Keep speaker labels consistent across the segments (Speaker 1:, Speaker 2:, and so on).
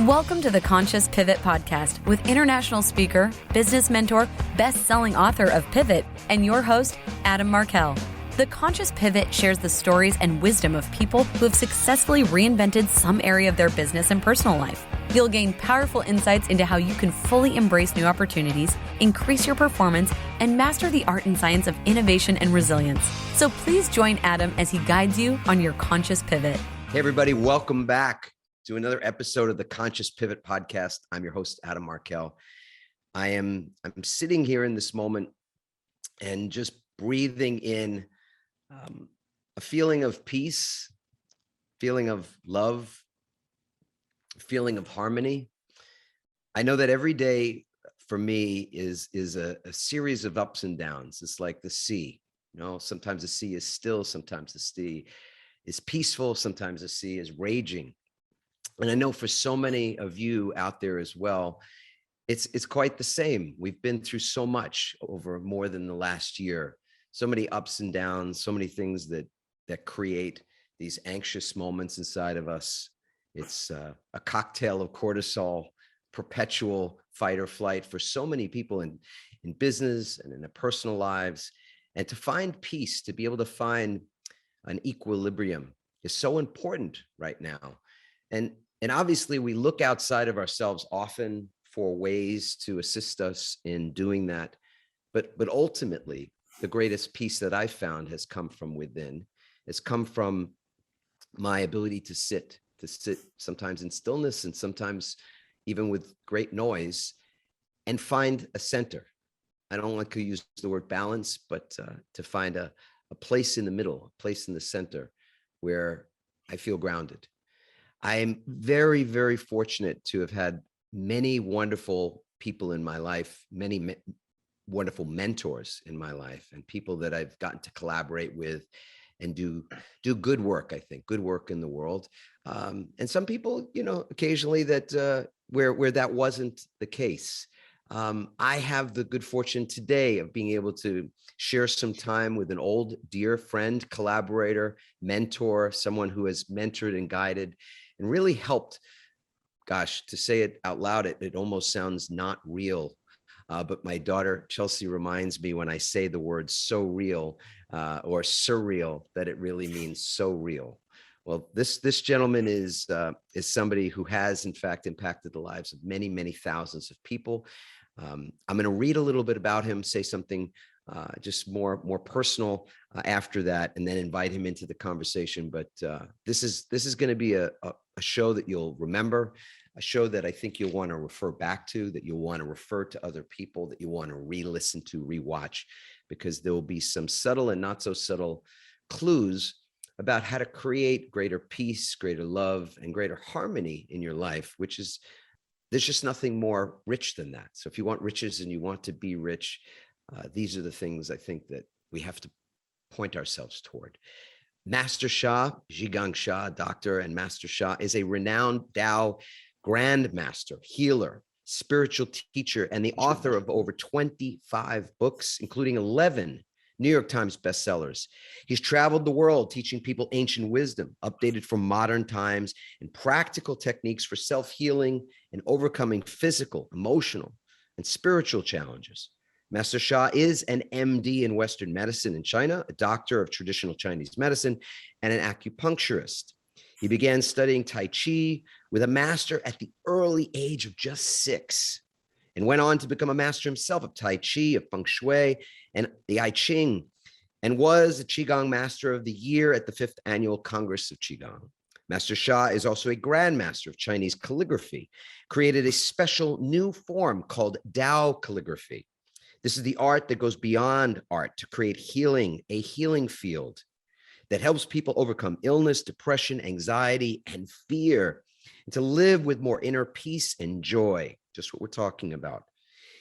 Speaker 1: Welcome to the Conscious Pivot Podcast with international speaker, business mentor, best-selling author of Pivot, and your host, Adam Markel. The Conscious Pivot shares the stories and wisdom of people who have successfully reinvented some area of their business and personal life. You'll gain powerful insights into how you can fully embrace new opportunities, increase your performance, and master the art and science of innovation and resilience. So please join Adam as he guides you on your conscious pivot.
Speaker 2: Hey, everybody. Welcome back to another episode of the Conscious Pivot Podcast. I'm your host, Adam Markel. I'm sitting here in this moment and just breathing in a feeling of peace, feeling of love, feeling of harmony. I know that every day for me is a series of ups and downs. It's like the sea. Sometimes the sea is still, sometimes the sea is peaceful, sometimes the sea is raging. And I know for so many of you out there as well, it's quite the same. We've been through so much over more than the last year, so many ups and downs, so many things that create these anxious moments inside of us. It's a cocktail of cortisol, perpetual fight or flight for so many people in business and in their personal lives. And to find peace, to be able to find an equilibrium is so important right now. And obviously, we look outside of ourselves often for ways to assist us in doing that. But ultimately, the greatest peace that I've found has come from within. It's come from my ability to sit sometimes in stillness and sometimes even with great noise and find a center. I don't like to use the word balance, but to find a place in the middle, a place in the center where I feel grounded. I am very, very fortunate to have had many wonderful people in my life, many wonderful mentors in my life, and people that I've gotten to collaborate with and do good work, I think, good work in the world. And some people, occasionally that where that wasn't the case. I have the good fortune today of being able to share some time with an old dear friend, collaborator, mentor, someone who has mentored and guided and really helped. Gosh, to say it out loud, it almost sounds not real. But my daughter, Chelsea, reminds me when I say the word so real or surreal, that it really means so real. Well, this gentleman is somebody who has, in fact, impacted the lives of many, many thousands of people. I'm going to read a little bit about him, say something just more personal after that, and then invite him into the conversation. But this is going to be a show that you'll remember, a show that I think you'll want to refer back to, that you'll want to refer to other people, that you want to re-listen to, re-watch, because there will be some subtle and not so subtle clues about how to create greater peace, greater love, and greater harmony in your life, there's just nothing more rich than that. So if you want riches and you want to be rich, these are the things I think that we have to point ourselves toward. Master Zhi Gang Sha, Dr. and Master Sha, is a renowned Tao grandmaster, healer, spiritual teacher, and the author of over 25 books, including 11 New York Times bestsellers. He's traveled the world teaching people ancient wisdom, updated for modern times, and practical techniques for self-healing and overcoming physical, emotional, and spiritual challenges. Master Sha is an MD in Western medicine in China, a doctor of traditional Chinese medicine, and an acupuncturist. He began studying Tai Chi with a master at the early age of just 6, and went on to become a master himself of Tai Chi, of Feng Shui, and the I Ching, and was a Qigong Master of the Year at the 5th Annual Congress of Qigong. Master Sha is also a grandmaster of Chinese calligraphy, created a special new form called Tao calligraphy. This is the art that goes beyond art to create healing, a healing field that helps people overcome illness, depression, anxiety, and fear, and to live with more inner peace and joy, just what we're talking about.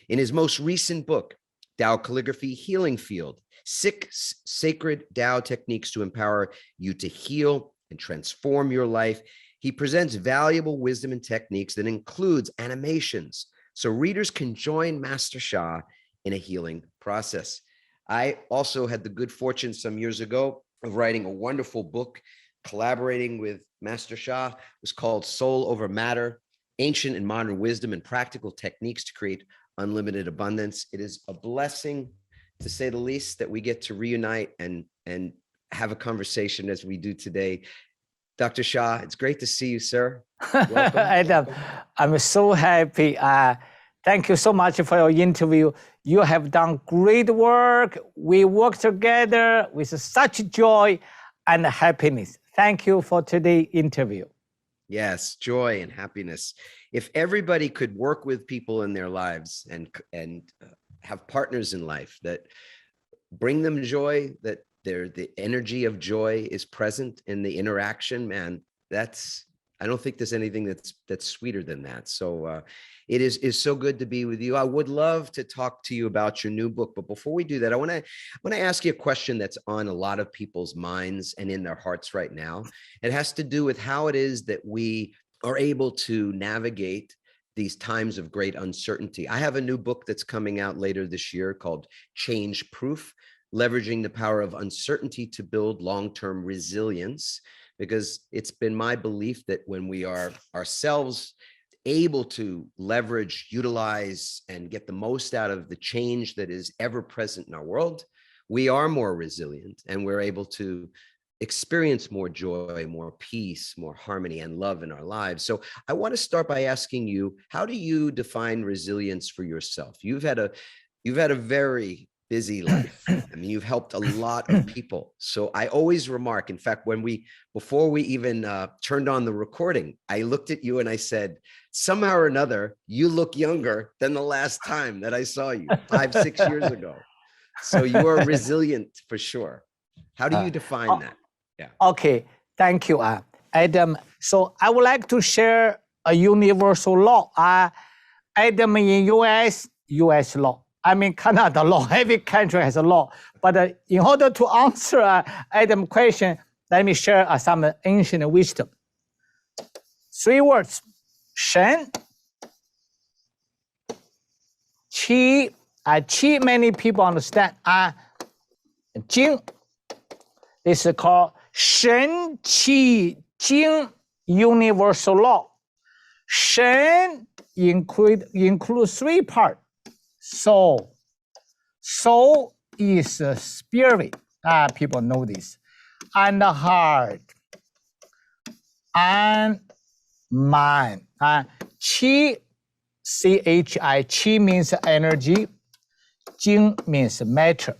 Speaker 2: In his most recent book, Tao Calligraphy Healing Field, 6 sacred Tao techniques to empower you to heal and transform your life, he presents valuable wisdom and techniques that includes animations, so readers can join Master Sha in a healing process. I also had the good fortune some years ago of writing a wonderful book, collaborating with Master Sha. It was called Soul Over Matter. ancient and modern wisdom and practical techniques to create unlimited abundance. It is a blessing, to say the least, that we get to reunite and have a conversation as we do today. Dr. Sha, it's great to see you, sir. Welcome.
Speaker 3: Adam, I'm so happy. Thank you so much for your interview. You have done great work. We work together with such joy and happiness. Thank you for today's interview.
Speaker 2: Yes, joy and happiness. If everybody could work with people in their lives and have partners in life that bring them joy, that the energy of joy is present in the interaction, man, I don't think there's anything that's sweeter than that. So it is so good to be with you. I would love to talk to you about your new book, but before we do that, I want to ask you a question that's on a lot of people's minds and in their hearts right now. It has to do with how it is that we are able to navigate these times of great uncertainty. I have a new book that's coming out later this year called Change Proof: Leveraging the Power of Uncertainty to Build Long-Term Resilience, because it's been my belief that when we are ourselves able to leverage, utilize, and get the most out of the change that is ever present in our world, we are more resilient and we're able to experience more joy, more peace, more harmony and love in our lives. So I want to start by asking you, how do you define resilience for yourself? You've had a very busy life. I mean, you've helped a lot of people. So I always remark, in fact, before we even turned on the recording, I looked at you and I said, somehow or another, you look younger than the last time that I saw you 5-6 years ago. So you are resilient for sure. How do you define that? Yeah.
Speaker 3: Okay, thank you, Adam. So I would like to share a universal law. Adam, in US law. I mean, Canada law, every country has a law. But in order to answer Adam's question, let me share some ancient wisdom. 3 words: Shen, Qi. Qi, many people understand. Jing. This is called Shen, Qi, Jing universal law. Shen includes 3 parts. Soul. Soul is a spirit. People know this. And the heart. And mind. Qi, C-H-I. Qi means energy. Jing means matter.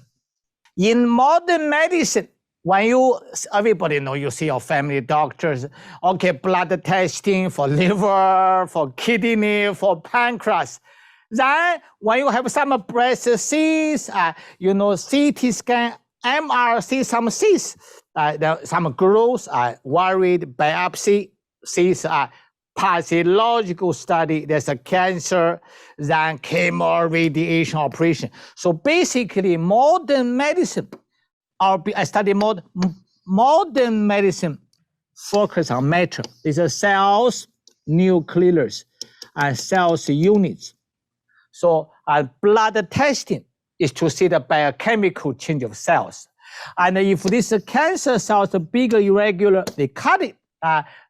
Speaker 3: In modern medicine, everybody know, you see your family doctors, okay, blood testing for liver, for kidney, for pancreas. Then when you have some breast cysts, CT scan, MRC, some cysts, some girls are worried, biopsy, cysts, pathological study, there's a cancer, then chemo, radiation, operation. So basically, modern medicine, I study modern medicine focus on matter. These are cells, nucleus, and cells units. So blood testing is to see the biochemical change of cells. And if this cancer cells are big, irregular, they cut it,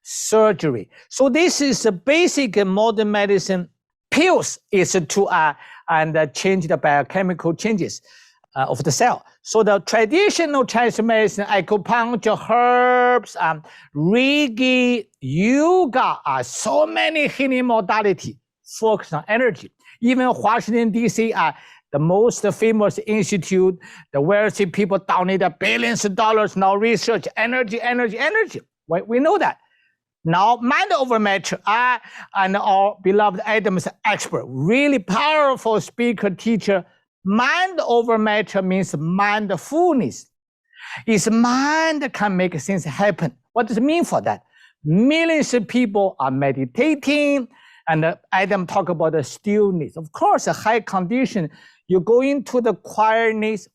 Speaker 3: surgery. So this is a basic modern medicine. Pills is to change the biochemical changes of the cell. So the traditional Chinese medicine, acupuncture, herbs, Reiki, yoga, so many healing modalities focus on energy. Even Washington, D.C., the most famous institute, the wealthy people donated billions of dollars now research energy. We know that. Now, mind over matter, and our beloved Adam is an expert, really powerful speaker, teacher. Mind over matter means mindfulness. His mind can make things happen. What does it mean for that? Millions of people are meditating, and Adam talk about the stillness. Of course, a high condition, you go into the quietness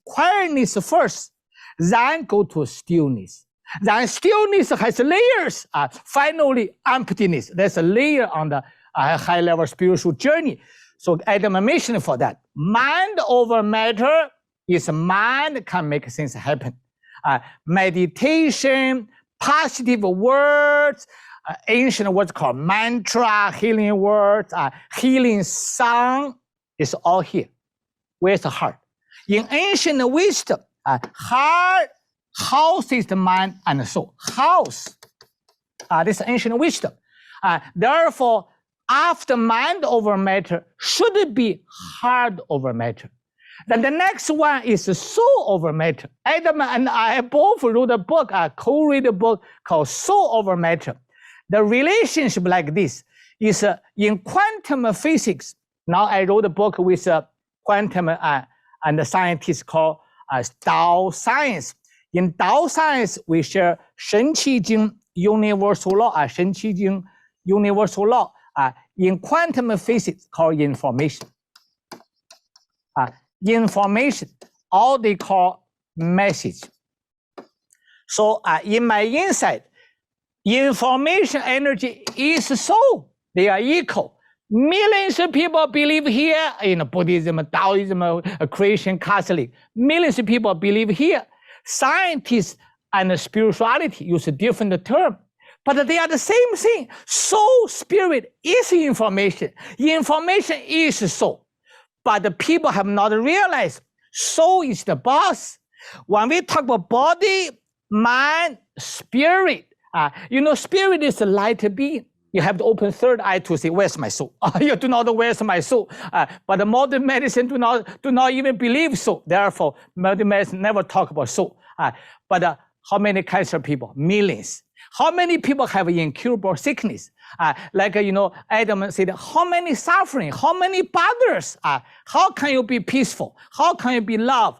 Speaker 3: first, then go to stillness. Then stillness has layers. Finally, emptiness. There's a layer on the high-level spiritual journey. So Adam mentioned for that. Mind over matter is mind can make things happen. Meditation, positive words, ancient words called mantra, healing words, healing song, is all here. Where's the heart? In ancient wisdom, heart houses the mind and the soul. House. This is ancient wisdom. Therefore, after mind over matter, should it be heart over matter? Then the next one is soul over matter. Adam and I both wrote a book, co-read a book called Soul Over Matter. The relationship like this is in quantum physics. Now I wrote a book with quantum and the scientists called Dao Science. In Dao Science, we share 神奇经 universal law, 神奇经 universal law. In quantum physics called information. Information, all they call message. So in my insight, information energy is soul. They are equal. Millions of people believe here in Buddhism, Taoism, Christian, Catholic. Millions of people believe here. Scientists and spirituality use a different term, but they are the same thing. Soul, spirit is information. Information is soul. But the people have not realized soul is the boss. When we talk about body, mind, spirit, spirit is a light being. You have to open third eye to say, where's my soul? You do not know where's my soul. But the modern medicine do not even believe so. Therefore, modern medicine never talk about soul. But how many cancer people? Millions. How many people have incurable sickness? Adam said, how many suffering? How many bothers? How can you be peaceful? How can you be love?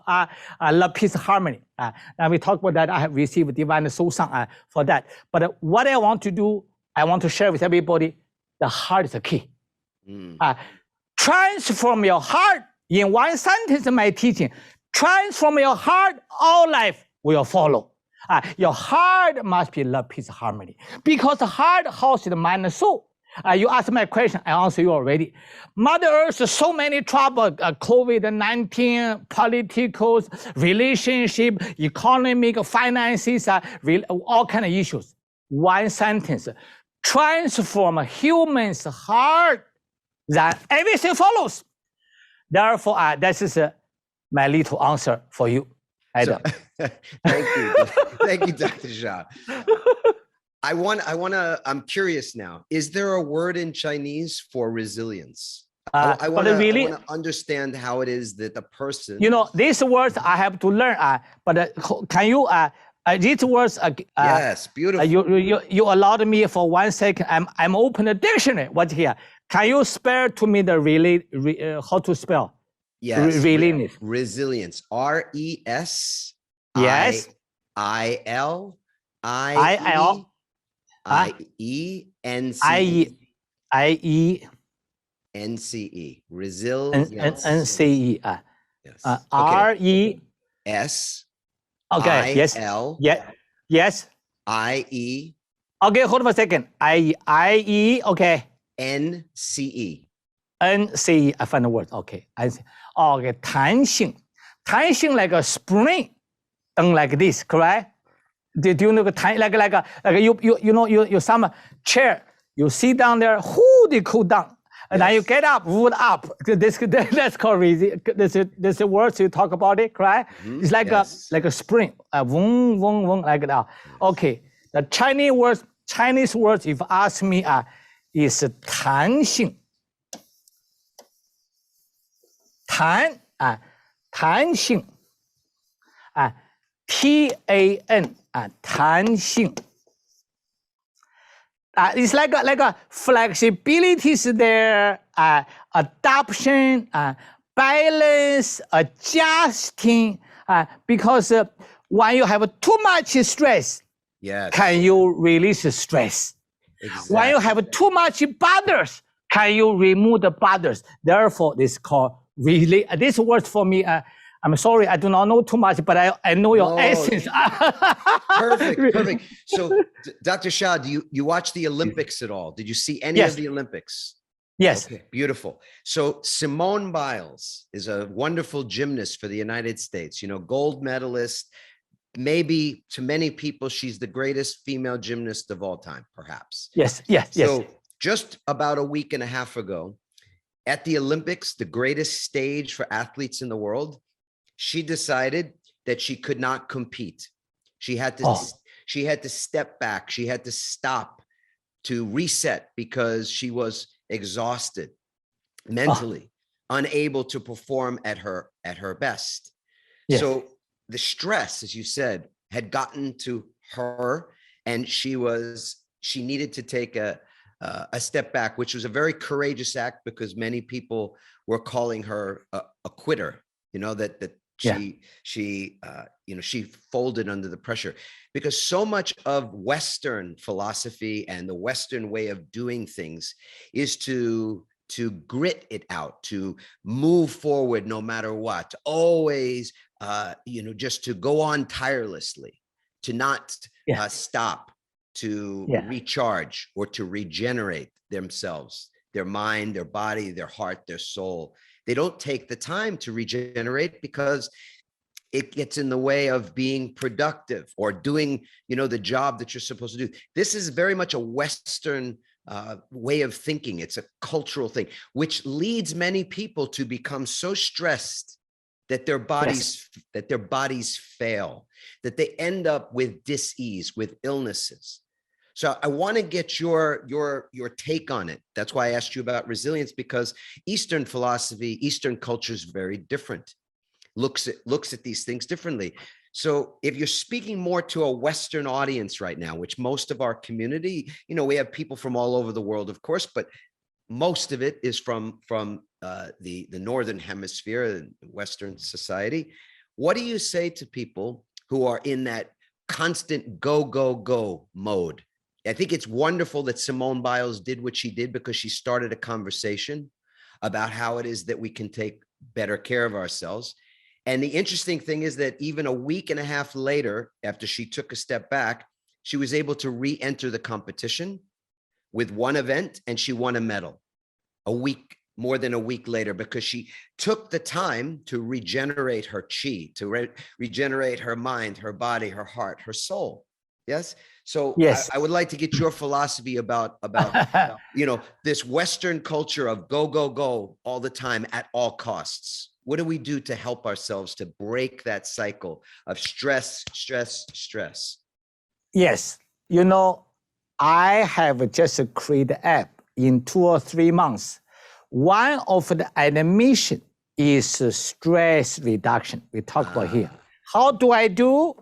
Speaker 3: Love, peace, harmony. And we talk about that. I have received divine soul song for that. But what I want to do, I want to share with everybody, the heart is the key. Transform your heart. In one sentence in my teaching, transform your heart, all life will follow. Your heart must be love, peace, harmony. Because the heart houses the mind and soul. You asked my question, I answer you already. Mother Earth, so many trouble, COVID-19, political, relationship, economic, finances, all kind of issues. One sentence, transform a human's heart, then everything follows. Therefore, this is my little answer for you.
Speaker 2: So, thank you. Thank you, Dr. Sha. I'm curious now. Is there a word in Chinese for resilience? I want to understand how it is that the person...
Speaker 3: these words I have to learn, but can you... these words...
Speaker 2: yes, beautiful.
Speaker 3: You allowed me for 1 second. I'm open the dictionary. What's here? Can you spell to me the how to spell?
Speaker 2: Yes.
Speaker 3: Resilience.
Speaker 2: R-E-S.
Speaker 3: Yes.
Speaker 2: I-L-I-E-N-C-E. N-C-E. Resilience.
Speaker 3: N-C-E.
Speaker 2: Yes.
Speaker 3: R-E-S. Okay. Yes.
Speaker 2: I-L.
Speaker 3: Yeah. Yes.
Speaker 2: I-E.
Speaker 3: Okay, hold on a second. I-E. Okay.
Speaker 2: N-C-E.
Speaker 3: N-C-E. I find the word. Okay. Okay. 弹性. 弹性 like a spring. Like this, correct? Did you know like you some chair, you sit down there, they cool down. And then you get up, wood up. That's called this is words you talk about it, correct? It's like a spring, wong, wong, wong, like that. Okay, the Chinese words, if you ask me, is 弹性. 弹性. T-A-N, 弹性. It's like a flexibility is there, adoption, balance, adjusting. Because when you have too much stress, can you release the stress? Exactly. When you have too much bothers, can you remove the bothers? Therefore, this is called really. This works for me. I'm sorry, I do not know too much, but I know your essence.
Speaker 2: Perfect. So, Dr. Sha, do you watch the Olympics at all? Did you see any of the Olympics?
Speaker 3: Yes.
Speaker 2: Okay, beautiful. So Simone Biles is a wonderful gymnast for the United States, gold medalist, maybe to many people, she's the greatest female gymnast of all time, perhaps.
Speaker 3: Yes.
Speaker 2: So just about a week and a half ago, at the Olympics, the greatest stage for athletes in the world, she decided that she could not compete. She had to step back. She had to stop to reset because she was exhausted mentally, unable to perform at her best.
Speaker 3: Yes.
Speaker 2: So the stress, as you said, had gotten to her, and she needed to take a step back, which was a very courageous act, because many people were calling her a quitter, that she folded under the pressure, because so much of Western philosophy and the Western way of doing things is to grit it out, to move forward no matter what, always, just to go on tirelessly, to not stop, to recharge or to regenerate themselves, their mind, their body, their heart, their soul. They don't take the time to regenerate because it gets in the way of being productive or doing, the job that you're supposed to do. This is very much a Western way of thinking. It's a cultural thing, which leads many people to become so stressed that their bodies fail, that they end up with dis-ease, with illnesses. So I want to get your take on it. That's why I asked you about resilience, because Eastern philosophy, Eastern culture is very different. Looks at these things differently. So if you're speaking more to a Western audience right now, which most of our community, we have people from all over the world, of course, but most of it is from the Northern Hemisphere, Western society. What do you say to people who are in that constant go, go, go mode? I think it's wonderful that Simone Biles did what she did, because she started a conversation about how it is that we can take better care of ourselves. And the interesting thing is that even a week and a half later, after she took a step back, she was able to re-enter the competition with one event, and she won a medal more than a week later, because she took the time to regenerate her chi, to regenerate her mind, her body, her heart, her soul. Yes. So
Speaker 3: yes.
Speaker 2: I would like to get your philosophy about this Western culture of go, go, go all the time at all costs. What do we do to help ourselves to break that cycle of stress?
Speaker 3: Yes. I have just created an app in 2 or 3 months. One of the animation is stress reduction. We talk about here. How do I do?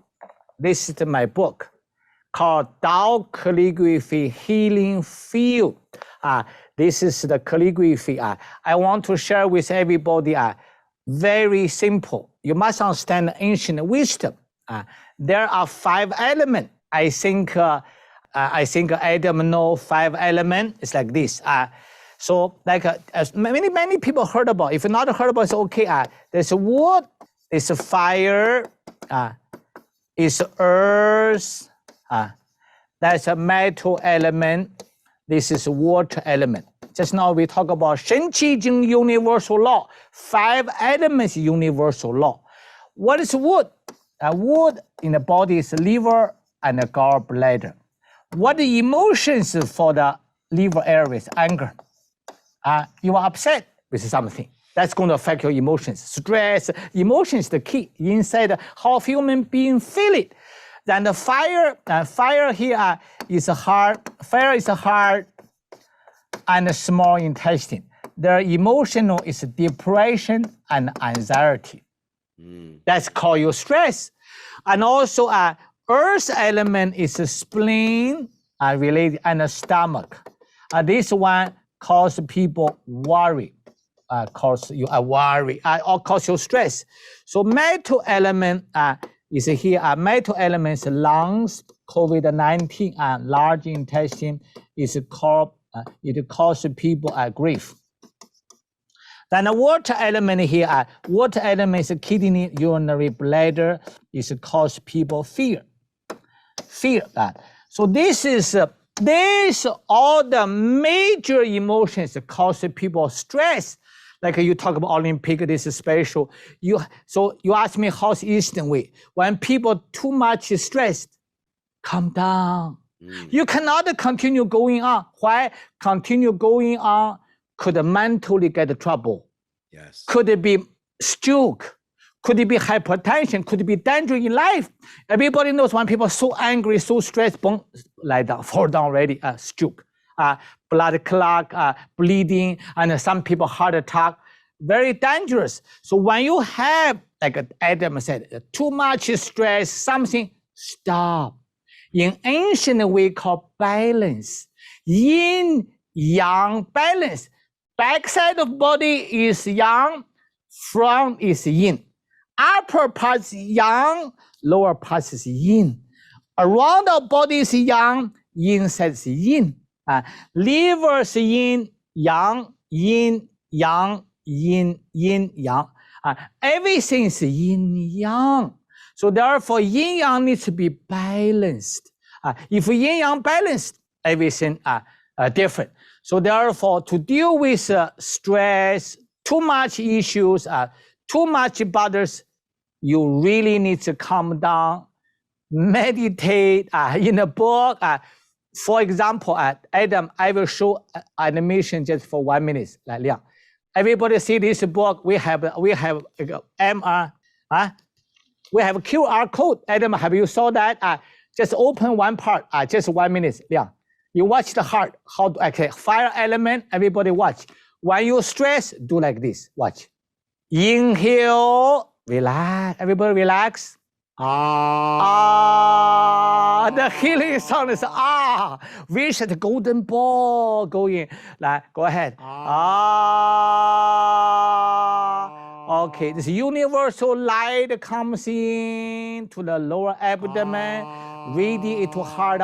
Speaker 3: This is my book called Tao Calligraphy Healing Field. This is the calligraphy. I want to share with everybody. Very simple. You must understand ancient wisdom. There are 5 elements. I think Adam knows 5 elements. It's like this. So like as many people heard about. If you're not heard about, it's okay. There's wood, there's fire, it's earth. That's a metal element. This is water element. Just now we talk about Shen Qi Jing universal law. 5 elements universal law. What is wood? Wood in the body is liver and the gallbladder. What the emotions for the liver areas? Anger. You are upset with something. That's going to affect your emotions. Stress, emotion is the key. Inside how human being feel it. Then the fire here is heart. Fire is heart and the small intestine. Their emotional is depression and anxiety. That's called your stress. And also earth element is the spleen related and the stomach. This one cause people worry, cause you worry, or cause you stress. So metal element is here. Metal element is lungs, COVID-19, and large intestine is called. It causes people grief. Then the water element here. Water element is kidney, urinary bladder. Is cause people fear. So this is. All the major emotions cause people stress. Like you talk about Olympic, this is special. So you ask me how's Eastern way. When people too much stressed, calm down. You cannot continue going on. Why? Continue going on could mentally get trouble.
Speaker 2: Yes.
Speaker 3: Could it be stroke? Could it be hypertension? Could it be danger in life? Everybody knows when people are so angry, so stressed, boom, lie down, fall down already, stroke, blood clot, bleeding, and some people heart attack. Very dangerous. So when you have, like Adam said, too much stress, something, stop. In ancient way called balance, yin yang balance. Backside of body is yang, front is yin. Upper part is yang, lower part is yin. Around the body is yang, inside is yin. Liver is yin, yang, yin, yang, yin, yin, yang. Everything is yin yang. So therefore, yin yang needs to be balanced. If yin yang balanced, everything different. So therefore, to deal with stress, too much issues, too much bothers, you really need to calm down, meditate. In a book, for example, Adam, I will show animation just for 1 minute. Everybody see this book? We have MR. We have a QR code. Adam, have you saw that? Just open one part, just 1 minute. You watch the heart, fire element, everybody watch. When you stress, do like this, watch. Inhale, relax, everybody relax. The healing sound is wish the golden ball going. Go ahead. Okay, this universal light comes in to the lower abdomen, radiate to heart.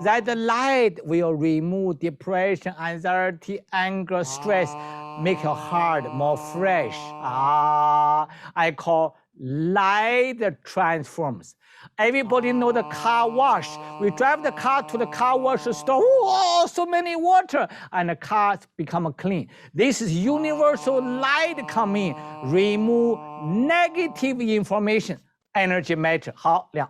Speaker 3: That light will remove depression, anxiety, anger, stress, make your heart more fresh. I call light transforms. Everybody know the car wash. We drive the car to the car wash store. Oh, so many water, and the car become clean. This is universal light coming, remove negative information, energy matter. 好，亮。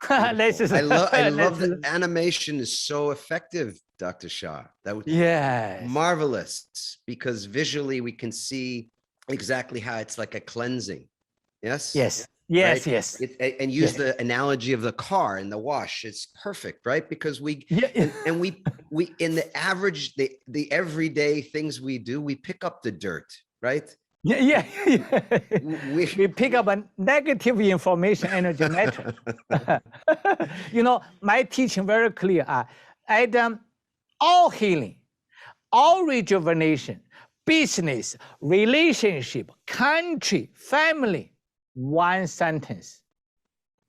Speaker 2: I love the animation is so effective, Dr. Sha. That was marvelous, because visually we can see exactly how it's like a cleansing. Yes.
Speaker 3: Yes.
Speaker 2: Right?
Speaker 3: Yes.
Speaker 2: And use the analogy of the car and the wash. It's perfect, right? Because we in the average, the everyday things we do, we pick up the dirt, right?
Speaker 3: We pick up a negative information, energy matter. My teaching very clear. Adam, all healing, all rejuvenation, business, relationship, country, family, one sentence.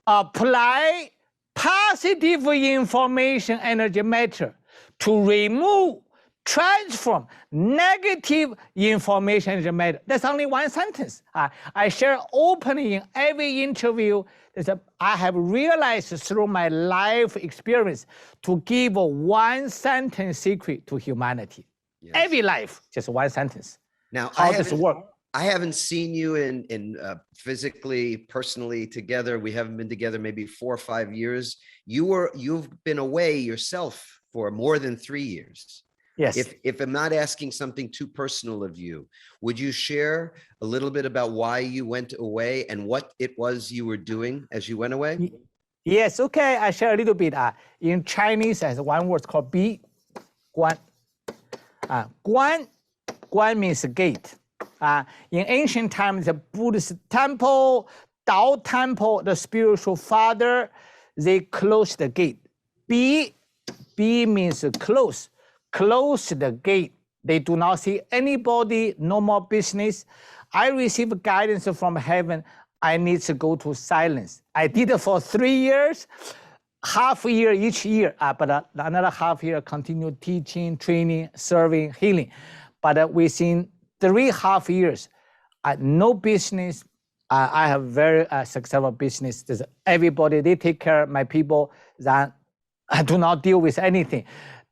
Speaker 3: Apply positive information, energy matter to remove, transform negative information, energy matter. That's only one sentence. I share openly in every interview that I have realized through my life experience to give a one sentence secret to humanity. Yes. Every life, just one sentence.
Speaker 2: Now,
Speaker 3: how does it work?
Speaker 2: I haven't seen you in physically, personally together. We haven't been together maybe 4 or 5 years. You've been away yourself for more than 3 years.
Speaker 3: Yes.
Speaker 2: If I'm not asking something too personal of you, would you share a little bit about why you went away and what it was you were doing as you went away?
Speaker 3: Yes. Okay. I share a little bit. In Chinese, there's one word called bi, guan. Guan means gate. In ancient times, the Buddhist temple, Tao temple, the spiritual father, they closed the gate. Bi means close. Close the gate. They do not see anybody, no more business. I receive guidance from heaven. I need to go to silence. I did it for 3 years, half a year each year, but another half year continue teaching, training, serving, healing. But within 3.5 years, no business. I have very successful business. There's everybody, they take care of my people that I do not deal with anything.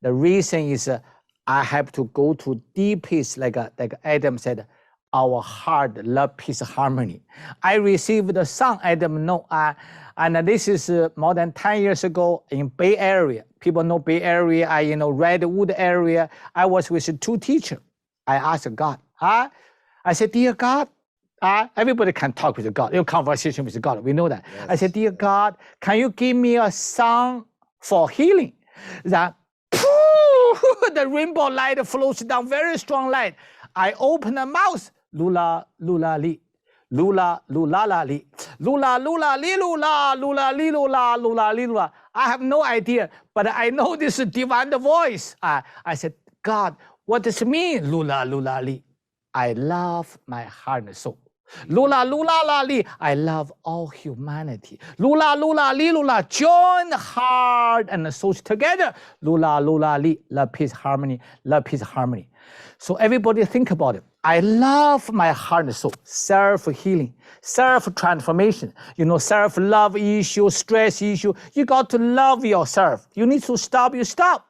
Speaker 3: The reason is I have to go to deepest, like Adam said, our heart, love, peace, harmony. I received the song, Adam know, and this is more than 10 years ago in Bay Area. People know Bay Area, Redwood area. I was with 2 teachers. I asked God, I said, dear God, everybody can talk with God, your conversation with God, we know that. Yes. I said, dear God, can you give me a song for healing? That the rainbow light flows down, very strong light. I open the mouth, lula, lula, li. Lula, lula, la, li. Lula, lula, li, lula, lula, li, lula, lula, li, lula. I have no idea, but I know this is divine voice. I said, God, what does it mean, lula, lula, li? I love my heart and soul. Lula, lula, la, li. I love all humanity. Lula, lula, li, lula. Join the heart and the soul together. Lula, lula, li. Love, peace, harmony. Love, peace, harmony. So everybody think about it. I love my heart and soul. Self-healing, self-transformation. Self-love issue, stress issue. You got to love yourself. You need to stop, you stop.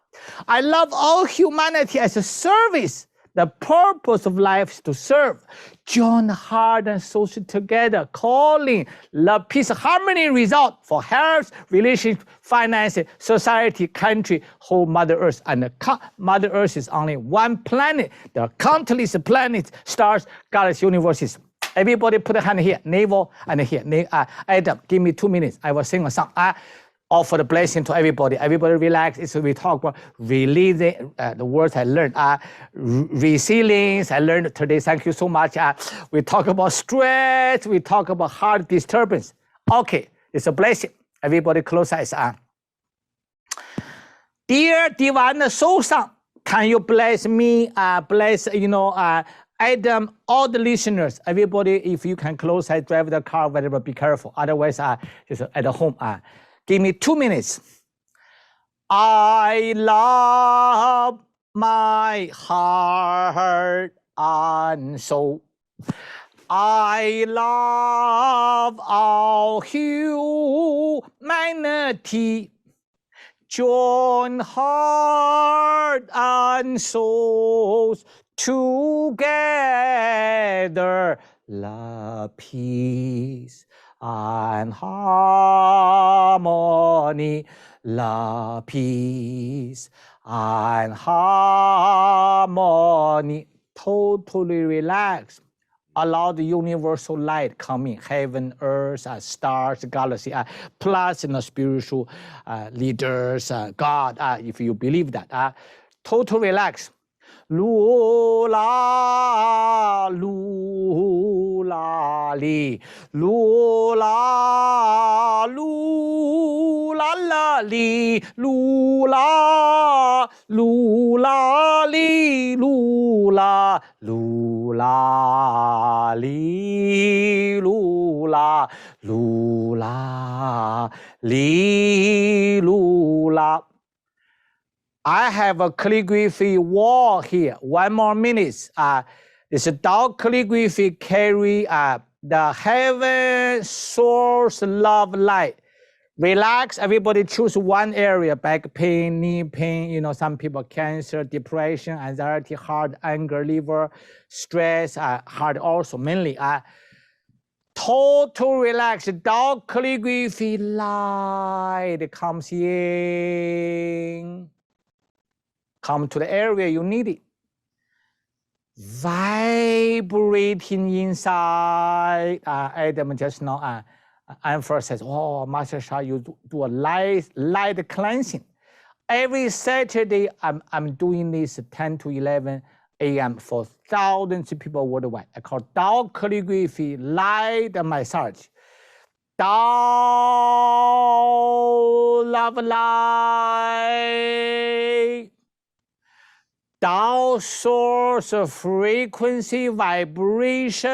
Speaker 3: I love all humanity as a service. The purpose of life is to serve. Join heart and soul together, calling love, peace, harmony result for health, relationship, finance, society, country, whole Mother Earth. And Mother Earth is only one planet. There are countless planets, stars, galaxies, universes. Everybody put a hand here, navel, and here. Adam, give me 2 minutes. I will sing a song. Offer the blessing to everybody. Everybody relax. We talk about releasing the words I learned. Resilience, I learned today. Thank you so much. We talk about stress. We talk about heart disturbance. Okay, it's a blessing. Everybody close eyes. Dear Divine Soul Son, can you bless me? Bless, Adam, all the listeners, everybody, if you can close eyes, drive the car, whatever, be careful. Otherwise, just at home. Give me 2 minutes. I love my heart and soul. I love all humanity. Join heart and souls together. Love, peace, and harmony, love, peace, and harmony. Totally relax. Allow the universal light come in, heaven, earth, stars, galaxy, plus spiritual leaders, God, if you believe that. Total relax. Lula, lula, li. Lula, lula, la, li. Lula, lula, li. Lula, lula, li. Lula, lula, li. Lula. I have a calligraphy wall here. 1 more minute. This dark calligraphy carry the heaven source love light. Relax. Everybody choose one area: back pain, knee pain. Some people cancer, depression, anxiety, heart, anger, liver, stress, heart also mainly. Total relax. Dark calligraphy light comes in. Come to the area you need it. Vibrating inside. Adam just now emphasized, Master Sha, you do a light cleansing. Every Saturday, I'm doing this 10 to 11 a.m. for thousands of people worldwide. I call dark calligraphy light massage. Tao love light. Tao source of frequency vibration.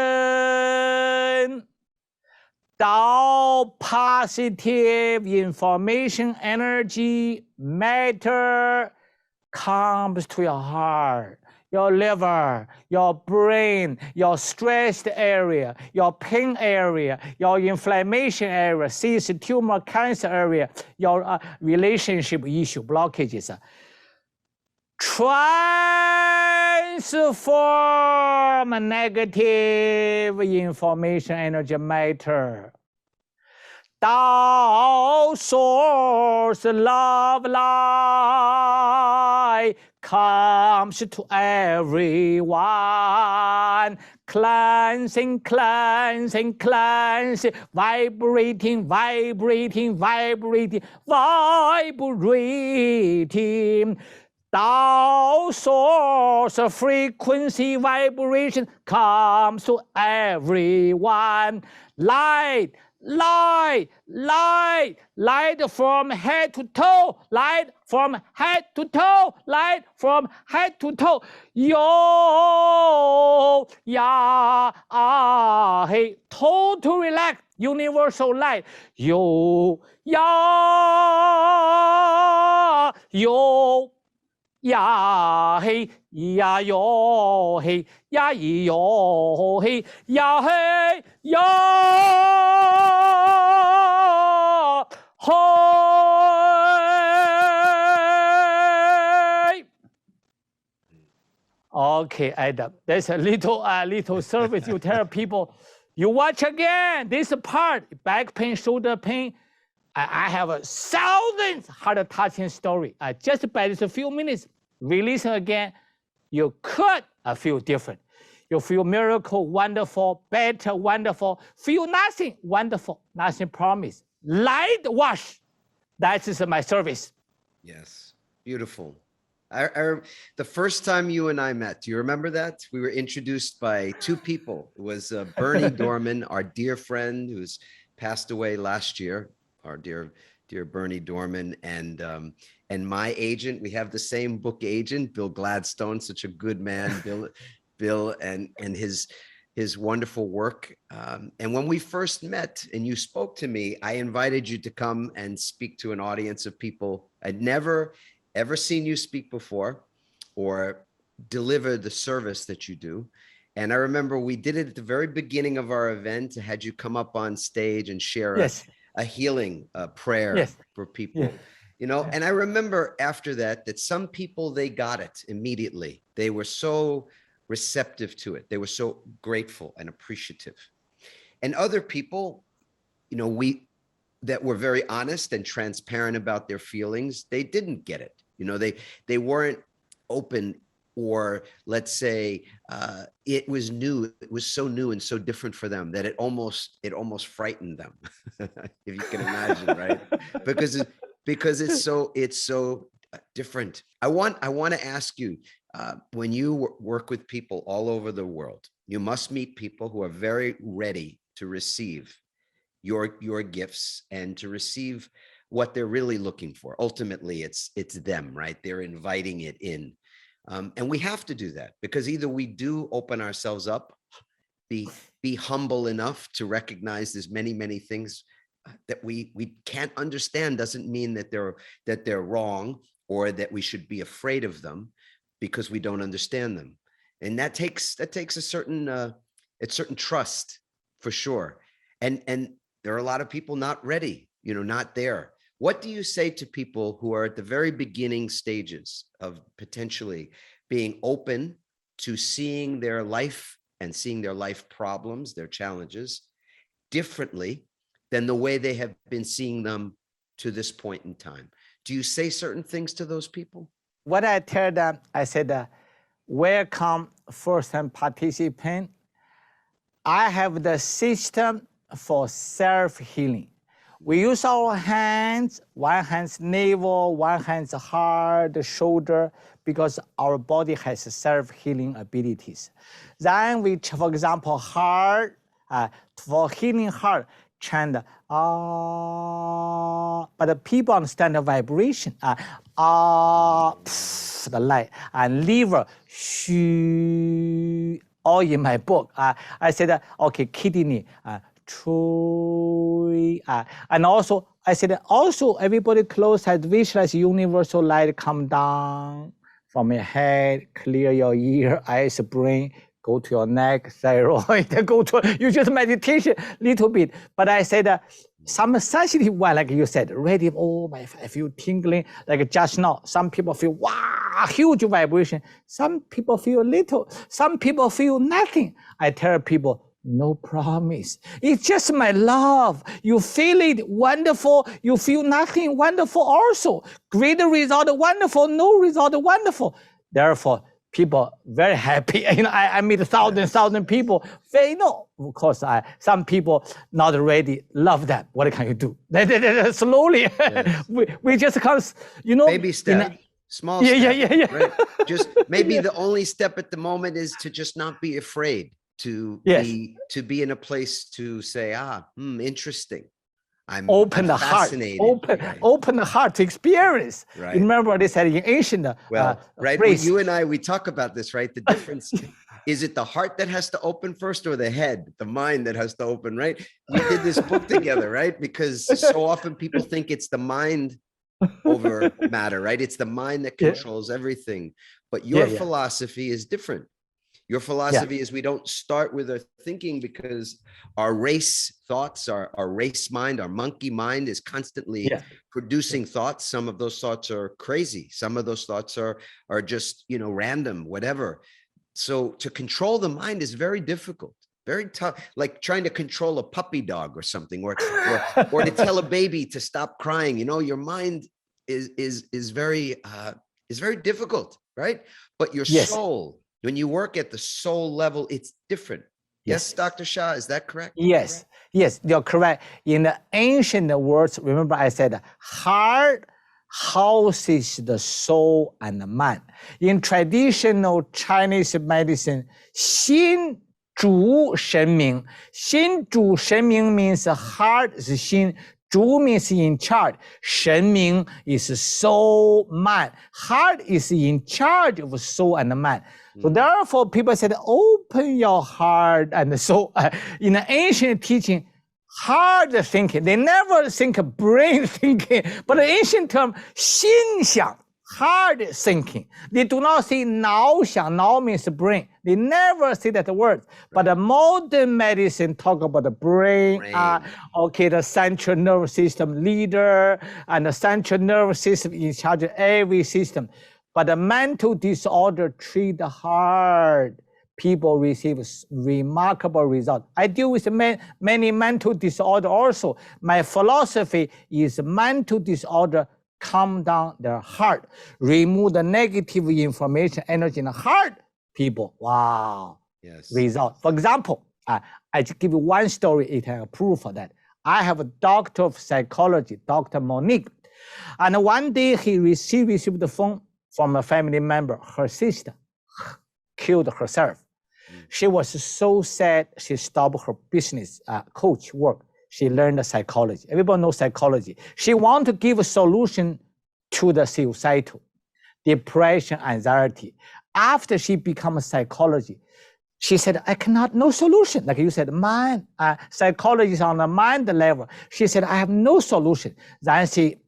Speaker 3: Tao positive information, energy, matter comes to your heart, your liver, your brain, your stressed area, your pain area, your inflammation area, cyst, tumor, cancer area, your relationship issue, blockages. transform negative information, energy, matter. Tao source love light comes to everyone, cleansing, cleansing, cleansing, vibrating, vibrating, vibrating, vibrating. Tao source frequency vibration comes to everyone. Light, light, light, light from head to toe, light from head to toe, light from head to toe. Yo, ya, ah, hey, total relax, universal light. Yo, ya, yo. Ya hey, ya yo hey, ya yo hey, ya hey, ya hey. Okay, Adam, there's a little service you tell people. You watch again this part, back pain, shoulder pain. I have thousands heart touching story. Just by this few minutes, release again, you could feel different. You feel miracle, wonderful, better, wonderful. Feel nothing, wonderful, nothing promise. Light wash. That is my service.
Speaker 2: Yes, beautiful. The first time you and I met, do you remember that? We were introduced by two people. It was Bernie Dorman, our dear friend who's passed away last year. Our dear Bernie Dorman, and my agent. We have the same book agent, Bill Gladstone, such a good man, Bill, and his wonderful work. And when we first met and you spoke to me, I invited you to come and speak to an audience of people. I'd never ever seen you speak before or deliver the service that you do. And I remember we did it at the very beginning of our event. I had you come up on stage and share a healing prayer for people, you know. And I remember after that some people, they got it immediately. They were so receptive to it. They were so grateful and appreciative. And other people, you know, that were very honest and transparent about their feelings, they didn't get it. You know, they weren't open, or let's say it was new. It was so new and so different for them that it almost frightened them, if you can imagine, right? Because it's so different. I want to ask you, when you work with people all over the world, you must meet people who are very ready to receive your gifts and to receive what they're really looking for. Ultimately, it's them, right? They're inviting it in. And we have to do that, because either we do open ourselves up, be humble enough to recognize there's many things that we can't understand. Doesn't mean that they're wrong or that we should be afraid of them because we don't understand them. And that takes a certain trust, for sure. And there are a lot of people not ready, you know, not there. What do you say to people who are at the very beginning stages of potentially being open to seeing their life and seeing their life problems, their challenges, differently than the way they have been seeing them to this point in time? Do you say certain things to those people?
Speaker 3: What I tell them, I said, welcome first-time participant. I have the system for self-healing. We use our hands, one hand's navel, one hand's heart, shoulder, because our body has self-healing abilities. Then we, for example, heart, for healing heart, chant, but the people understand the vibration, the light, and liver, shu, all in my book. I said, okay, kidney, and also I said, also everybody close eyes, visualize universal light come down from your head, clear your ear, eyes, brain, go to your neck, thyroid, go to, you just meditation little bit. But I said, Some sensitive one, like you said, ready, I feel tingling, like just now. Some people feel, wow, huge vibration. Some people feel little. Some people feel nothing. I tell people, no promise. It's just my love. You feel it, wonderful. You feel nothing, wonderful also. Great result, wonderful. No result, wonderful. Therefore, people very happy. I meet thousand people. Of course, some people not ready. Love that. What can you do? Slowly, yes. we just can't.
Speaker 2: Baby step, small step.
Speaker 3: Yeah.
Speaker 2: Right? Just maybe the only step at the moment is to just not be afraid. To be in a place to say, interesting.
Speaker 3: Open the heart. Open the heart to experience.
Speaker 2: Right.
Speaker 3: Remember they said in ancient
Speaker 2: right. Well, you and I, we talk about this, right? The difference is it the heart that has to open first, or the head, the mind that has to open, right? We did this book together, right? Because so often people think it's the mind over matter, right? It's the mind that controls everything. But your philosophy is different. Your philosophy is we don't start with our thinking, because our race thoughts, our race mind, our monkey mind is constantly producing thoughts. Some of those thoughts are crazy. Some of those thoughts are just, random, whatever. So to control the mind is very difficult, very tough, like trying to control a puppy dog or something, or to tell a baby to stop crying. Your mind is very difficult, right? But your soul, when you work at the soul level, it's different. Yes, Dr. Sha, is that correct?
Speaker 3: Yes, you're correct. In the ancient words, remember I said, heart houses the soul and the mind. In traditional Chinese medicine, 心主神明. 心主神明 means heart is 心. 主 means in charge. 神明 is soul, mind. Heart is in charge of soul and mind. So therefore, people said, open your heart and soul. In the ancient teaching, hard thinking. They never think brain thinking, but the ancient term, 心想, hard thinking. They do not say 脑想, 脑 means brain. They never say that word. But the modern medicine talk about the brain. The central nervous system leader, and the central nervous system in charge of every system. But the mental disorder treat the heart. People receive remarkable results. I deal with many mental disorder also. My philosophy is mental disorder, calm down their heart, remove the negative information, energy in the heart. People, wow, result. For example, I just give you one story, it can prove for that. I have a doctor of psychology, Dr. Monique, and one day he received the phone from a family member. Her sister killed herself. She was so sad, she stopped her business coach work. She learned psychology. Everybody knows psychology. She wanted to give a solution to the suicidal, depression, anxiety. After she became a psychologist, she said, I cannot, no solution. Like you said, mind, psychology is on the mind level. She said, I have no solution. Then she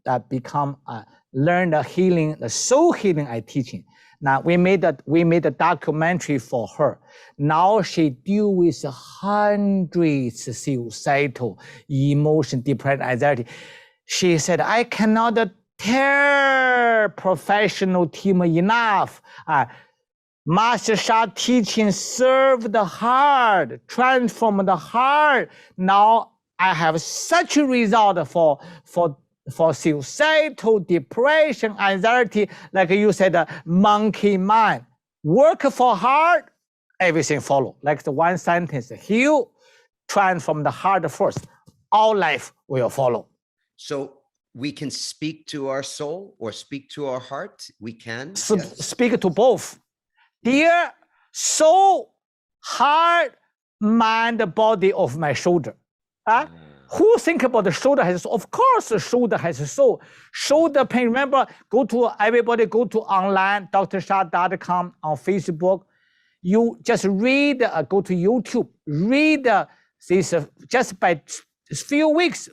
Speaker 3: learned the healing, the soul healing I teaching. Now we made a documentary for her. Now she deal with hundreds of suicidal, emotion, depression, anxiety. She said, I cannot tell professional team enough. Master Sha teaching serve the heart, transform the heart. Now I have such a result for suicidal, depression, anxiety, like you said, monkey mind. Work for heart, everything follow. Like the one sentence, heal, transform the heart first. All life will follow.
Speaker 2: So we can speak to our soul or speak to our heart. We can
Speaker 3: speak to both. Dear soul, heart, mind, body of my shoulder. Who think about the shoulder has soul? Of course, the shoulder has a soul. Shoulder pain, remember, everybody go to online, drsha.com on Facebook. You just read, go to YouTube, read this, just by a few weeks,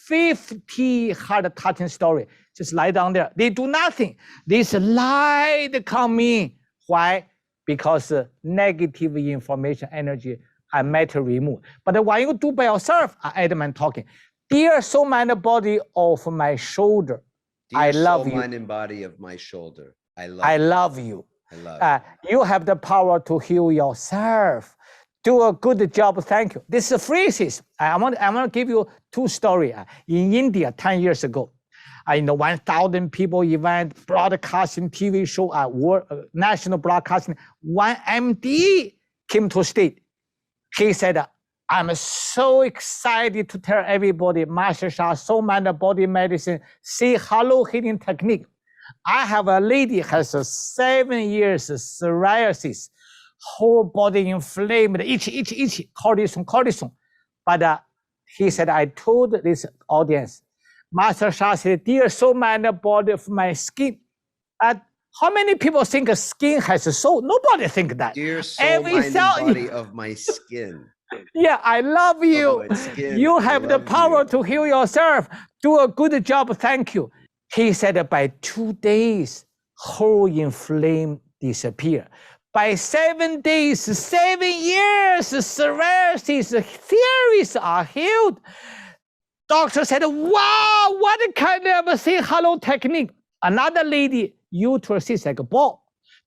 Speaker 3: 50 heart-touching story. Just lie down there. They do nothing. This light come in. Why? Because negative information, energy, and matter removed. But when you do by yourself, Edmund talking, Dear soul, mind, and body of my shoulder, I love you.
Speaker 2: Mind and body of my shoulder, I
Speaker 3: love you.
Speaker 2: I love
Speaker 3: you have the power to heal yourself. Do a good job. Thank you. This is phrases. I want to give you two stories. In India, 10 years ago, 1,000 people event, broadcasting TV show, national broadcasting. One MD came to state. He said, I'm so excited to tell everybody, Master Sha, soul, mind, body medicine, say hello healing technique. I have a lady has 7 years psoriasis, whole body inflamed, itchy, cortisone. But he said, I told this audience, Master Sha said, dear soul, mind, body of my skin. How many people think a skin has a soul? Nobody think that.
Speaker 2: Dear soul, mind, and body of my skin.
Speaker 3: Yeah, I love you. You have the power to heal yourself. Do a good job. Thank you. He said by 2 days, whole inflame disappear. By 7 days, 7 years, psoriasis theories are healed. Doctor said, wow, what kind of say hello technique? Another lady, uterus is like a ball.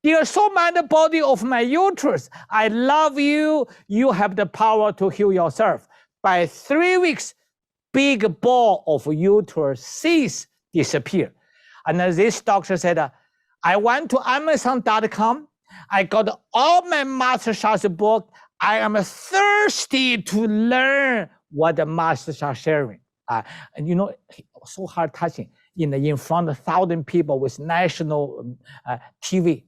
Speaker 3: Dear soul, mind, body of my uterus, I love you. You have the power to heal yourself. By 3 weeks, big ball of uterus cyst disappear. And this doctor said, I went to Amazon.com. I got all my Master Sha's book. I am thirsty to learn what the Master Sha sharing. And so hard touching in front of 1,000 people with national TV.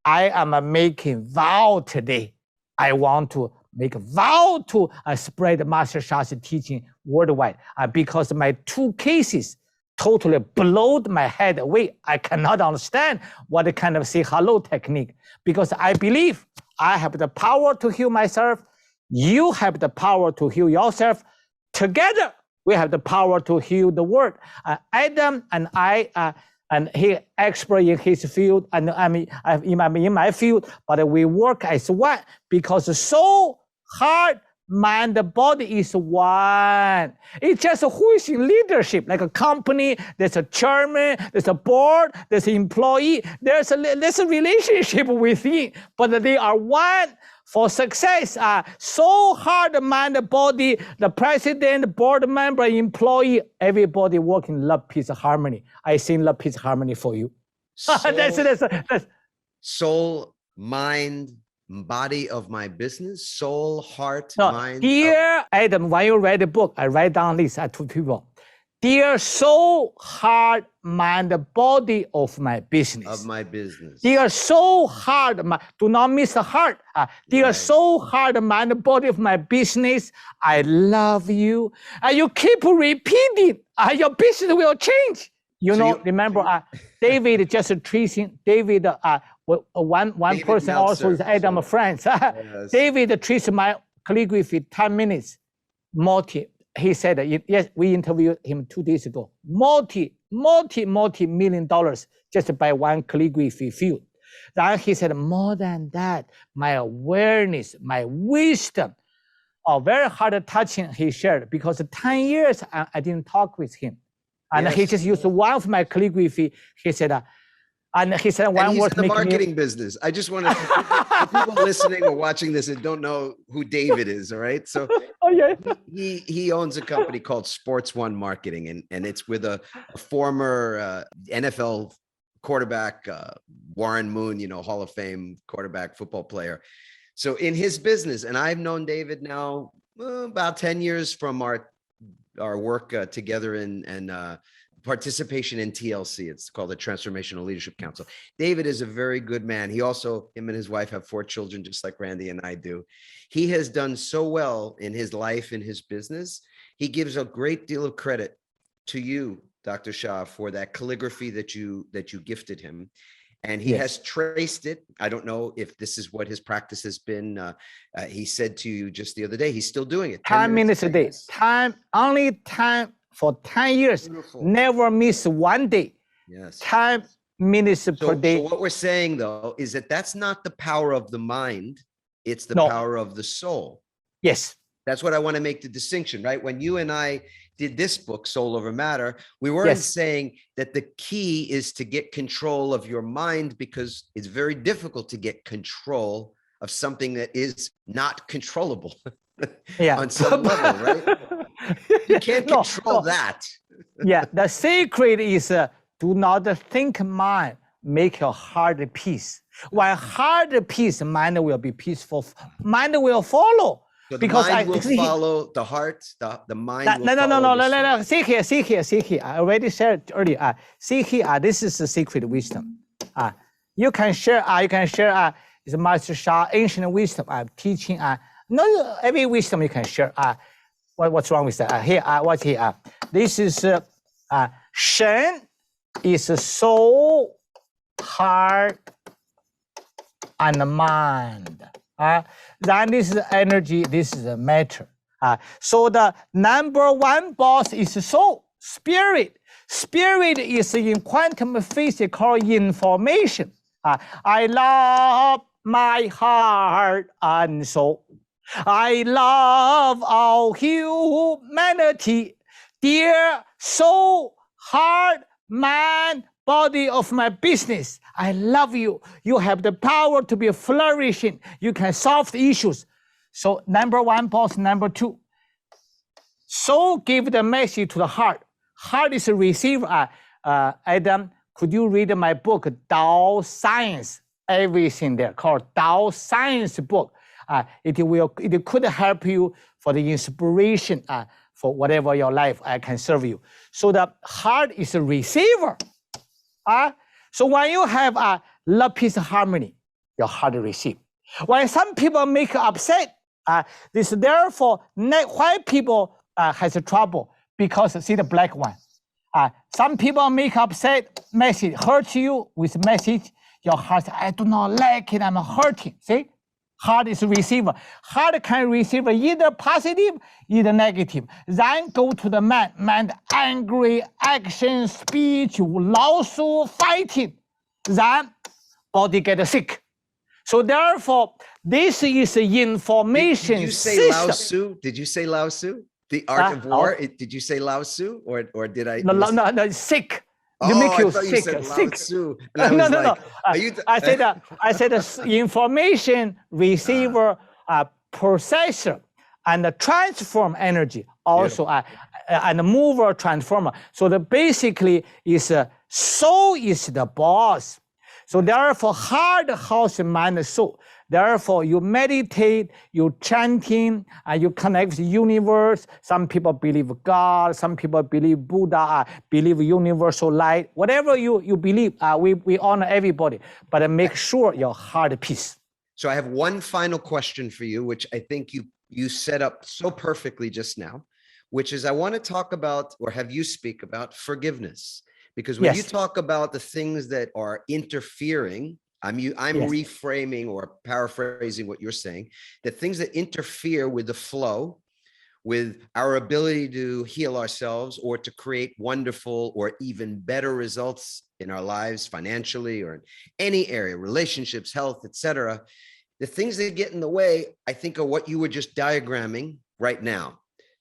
Speaker 3: I am making vow today. I want to make a vow to spread Master Sha's teaching worldwide because my 2 cases totally blowed my head away. I cannot understand what kind of say hello technique because I believe I have the power to heal myself. You have the power to heal yourself. Together, we have the power to heal the world. Adam and I, and he expert in his field, and I mean in my field, but we work as one because soul, heart, mind, body is one. It's just who is in leadership, like a company, there's a chairman, there's a board, there's an employee, there's a relationship within, but they are one. For success, soul, heart, mind, body, the president, board member, employee, everybody working love, peace, harmony. I sing love, peace, harmony for you. That's
Speaker 2: soul, mind, body of my business, soul, heart, mind.
Speaker 3: Dear Adam, when you read the book, I write down this to people. Dear soul, heart, mind, body of my business.
Speaker 2: Of my business.
Speaker 3: Dear soul, heart, mind, do not miss the heart. Dear soul, heart, mind, body of my business, I love you. You keep repeating, your business will change. Remember, David just tracing, David, one David person Meltzer, also is Adam friends. Yes. David traced my calligraphy 10 minutes. He said, yes, we interviewed him 2 days ago. Multi-million dollars just by one calligraphy field. Then he said, more than that, my awareness, my wisdom, very hard touching he shared because 10 years I didn't talk with him. And he just used one of my calligraphy. He said, he's in the marketing
Speaker 2: business. I just want to, for people listening or watching this and don't know who David is, all right? So he owns a company called Sports One Marketing, and it's with a former NFL quarterback, Warren Moon, Hall of Fame quarterback, football player. So in his business, and I've known David now about 10 years from our work together and participation in TLC. It's called the Transformational Leadership Council. David is a very good man. Him and his wife have 4 children, just like Randy and I do. He has done so well in his life, in his business. He gives a great deal of credit to you, Dr. Sha, for that calligraphy that you gifted him. And he has traced it. I don't know if this is what his practice has been. He said to you just the other day, he's still doing it.
Speaker 3: 10 minutes a day. Only time for 10 years. Beautiful. Never miss one day.
Speaker 2: Yes.
Speaker 3: 10 minutes per day.
Speaker 2: So what we're saying, though, is that that's not the power of the mind. It's the power of the soul.
Speaker 3: Yes.
Speaker 2: That's what I want to make the distinction, right? When you and I did this book, Soul Over Matter, we weren't saying that the key is to get control of your mind, because it's very difficult to get control of something that is not controllable on some level, right? You can't control that.
Speaker 3: The secret is do not think mind, make your heart peace. When heart peace, mind will be peaceful. Mind will follow.
Speaker 2: So the mind will follow the heart, the mind will follow.
Speaker 3: No. See here. I already shared earlier. See here, this is the secret wisdom. You can share, it's Master Sha, ancient wisdom. I'm teaching. Not every wisdom you can share. What's wrong with that? Here, what's here? This is Shen is soul, heart, and mind. Then this is energy, this is the matter. So the number one boss is soul, spirit. Spirit is in quantum physics called information. I love my heart and soul. I love all humanity. Dear soul, heart, mind, body of my business, I love you. You have the power to be flourishing. You can solve the issues. So number one boss, number two. Soul give the message to the heart. Heart is a receiver. Adam, could you read my book, Tao Science? Everything there called Tao Science book. It could help you for the inspiration for whatever your life can serve you. So the heart is a receiver. So when you have love, peace, harmony, your heart receive. When some people make upset, this therefore white people has a trouble because see the black one. Some people make upset message, hurt you with message. Your heart, I do not like it, I'm hurting. See? Heart is a receiver. Heart can receive either positive, either negative. Then go to the mind. Mind angry, action, speech, lawsuit, fighting. Then body get sick. So therefore, this is the information
Speaker 2: Did you say
Speaker 3: system.
Speaker 2: Lao Tzu? Did you say Lao Tzu? The Art of War? Did you say Lao Tzu? Or did I?
Speaker 3: No, sick.
Speaker 2: Oh,
Speaker 3: make you
Speaker 2: I thought you said Lao Tzu.
Speaker 3: No. I said information receiver, processor, and the transform energy also, and mover transformer. So the basically is soul is the boss. So therefore, heart, house, mind, soul. Therefore, you meditate, you chanting, and you connect with the universe. Some people believe God, some people believe Buddha, believe universal light. Whatever you believe, we honor everybody, but make sure your heart peace.
Speaker 2: So I have one final question for you, which I think you set up so perfectly just now, which is I want to talk about, or have you speak about forgiveness. Because when you talk about the things that are interfering, I'm reframing or paraphrasing what you're saying, the things that interfere with the flow, with our ability to heal ourselves or to create wonderful or even better results in our lives financially or in any area, relationships, health, etc. The things that get in the way, I think, are what you were just diagramming right now.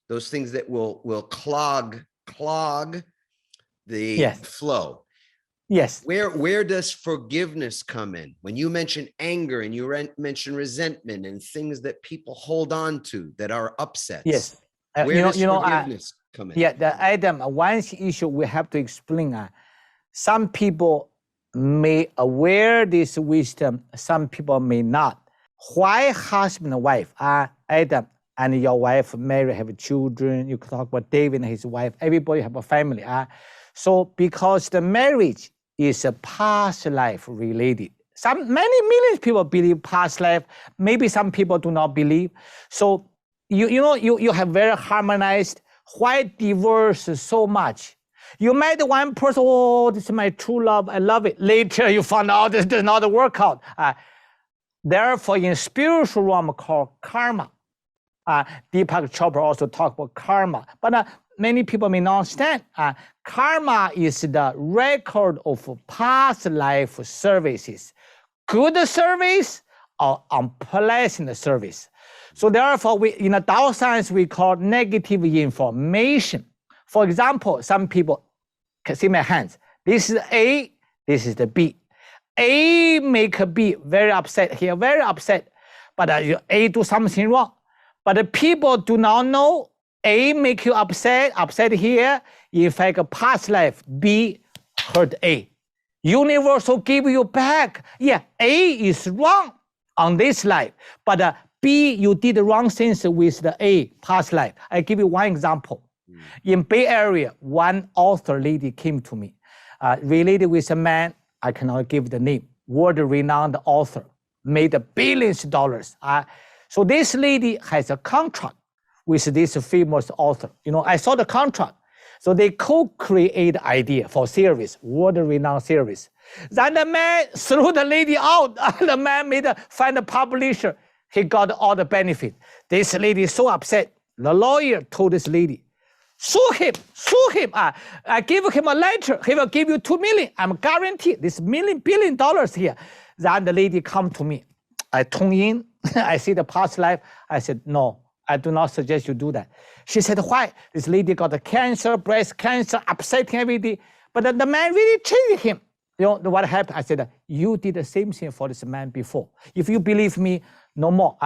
Speaker 2: Those things that will clog the flow.
Speaker 3: Yes.
Speaker 2: Where does forgiveness come in? When you mention anger and you mention resentment and things that people hold on to that are upsets.
Speaker 3: Yes.
Speaker 2: Where does forgiveness come in?
Speaker 3: Yeah, the Adam, one issue we have to explain. Some people may aware this wisdom, some people may not. Why husband and wife? Adam and your wife married, have children. You could talk about David and his wife. Everybody have a family. So because the marriage is a past life related. Many millions of people believe past life. Maybe some people do not believe. So you have very harmonized. Why divorce so much? You met one person, oh, this is my true love, I love it. Later you found out this does not work out. Therefore, in spiritual realm called karma. Deepak Chopra also talked about karma. But many people may not understand. Karma is the record of past life services. Good service or unpleasant service. So therefore, in the Tao science, we call negative information. For example, some people can see my hands. This is A, this is the B. A make B very upset here, very upset. But A do something wrong. But the people do not know A make you upset here. In fact, past life, B hurt A. Universe will give you back. Yeah, A is wrong on this life, but B, you did the wrong things with the A past life. I give you one example. In Bay Area, one author lady came to me, related with a man, I cannot give the name, world-renowned author, made billions of dollars. So this lady has a contract with this famous author. I saw the contract. So they co-create idea for series, world-renowned series. Then the man threw the lady out. The man find a publisher. He got all the benefit. This lady is so upset. The lawyer told this lady, sue him. I give him a letter. He will give you $2 million. I'm guaranteed this $1 billion here. Then the lady come to me. I tune in. I see the past life. I said, no, I do not suggest you do that. She said, why? This lady got a cancer, breast cancer, upsetting everything. But the man really changed him. What happened? I said, you did the same thing for this man before. If you believe me, no more.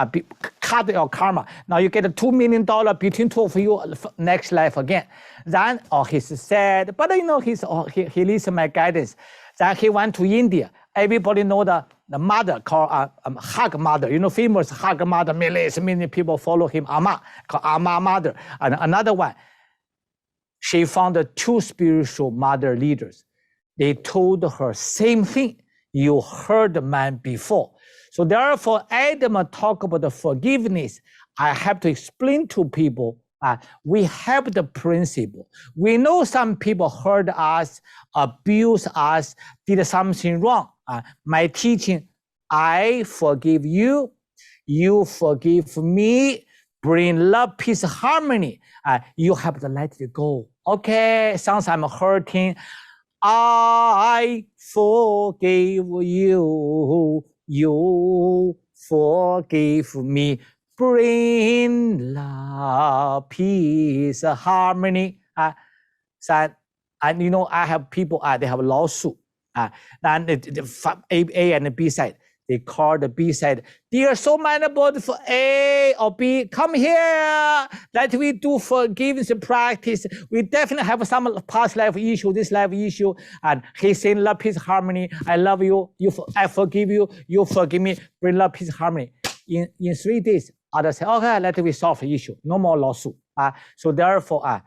Speaker 3: Cut your karma. Now you get a $2 million between two of you next life again. Then, he's sad, but he listened my guidance. Then he went to India. Everybody know the mother called Hug Mother. Famous Hug Mother. Many people follow him. Amma, called Amma Mother. And another one, she found the two spiritual mother leaders. They told her same thing. You heard the man before. So therefore, Adam talk about the forgiveness. I have to explain to people, we have the principle. We know some people hurt us, abuse us, did something wrong. My teaching, I forgive you, you forgive me, bring love, peace, harmony. You have to let it go. Okay, sounds I'm hurting. I forgive you, you forgive me, bring love, peace, harmony. And I have people, they have a lawsuit. Then the A and the B side, they call the B side, dear so many bodies for A or B, come here, that we do forgiveness practice. We definitely have some past life issue, this life issue, and he's saying love, peace, harmony. I love you, I forgive you, you forgive me, bring love, peace, harmony. In 3 days, others say, okay, let me solve the issue, no more lawsuit. So therefore,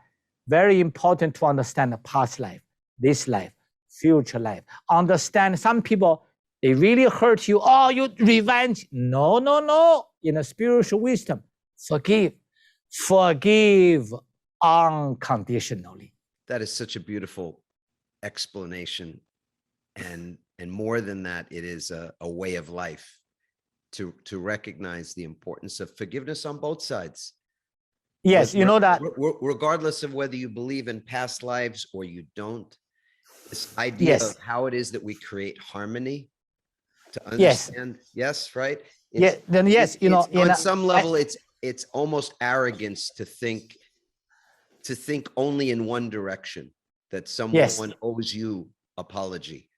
Speaker 3: very important to understand the past life, this life, future life. Understand some people, they really hurt you. Oh, you revenge. No. In a spiritual wisdom, forgive unconditionally.
Speaker 2: That is such a beautiful explanation. And more than that, it is a way of life to recognize the importance of forgiveness on both sides.
Speaker 3: Yes, you know that.
Speaker 2: Regardless of whether you believe in past lives or you don't, this idea of how it is that we create harmony, to understand, yes, right?
Speaker 3: On
Speaker 2: some level, it's almost arrogance to think only in one direction, that someone owes you apology,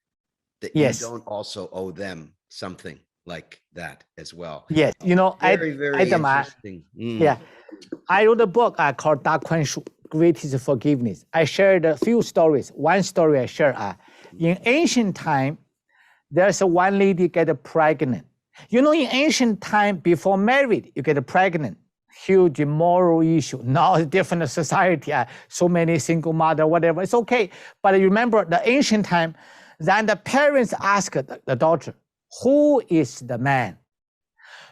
Speaker 2: that you don't also owe them something like that as well.
Speaker 3: Yes,
Speaker 2: very interesting.
Speaker 3: I wrote a book called Da Kuan Shu, Greatest Forgiveness. I shared a few stories. One story I shared, in ancient time, there's one lady get pregnant. In ancient time, before married, you get pregnant. Huge moral issue. Now different society, so many single mother, whatever, it's okay. But remember the ancient time, then the parents asked the daughter, who is the man?